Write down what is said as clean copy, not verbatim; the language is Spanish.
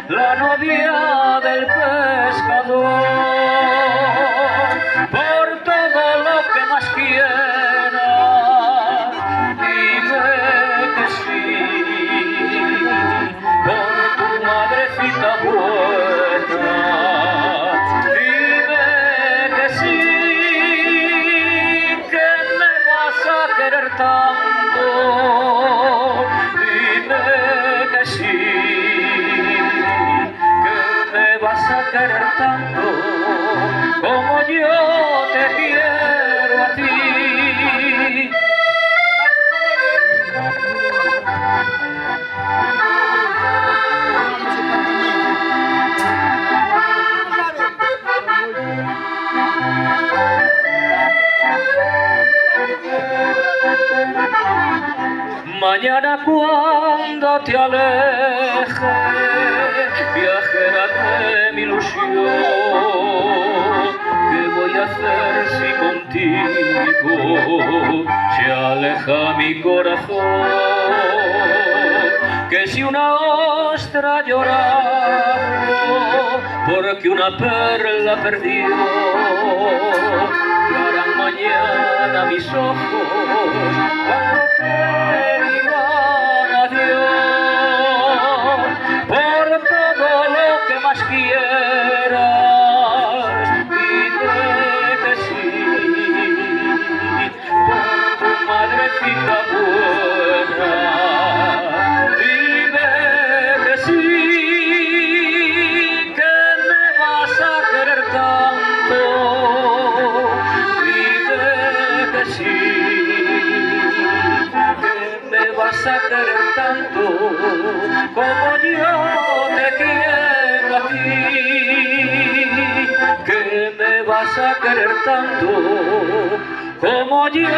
la novia del pescador, por todo lo que más quiera, dime que sí, por tu madrecita buena, dime que sí, que me vas a querer tanto, dime que sí, que me vas a querer tanto como yo te quiero a ti. Mañana cuando te alejes, viajera de mi ilusión, ¿qué voy a hacer si contigo se aleja mi corazón? Que si una ostra llorando porque una perla perdió, lloran mañana mis ojos cuando te digan adiós. Por todo lo que más quieras, dime que sí, por tu madrecita buena, dime que sí, que me vas a querer tanto, dime que sí, que me vas a querer tanto como yo te quiero a ti, que me vas a querer tanto como yo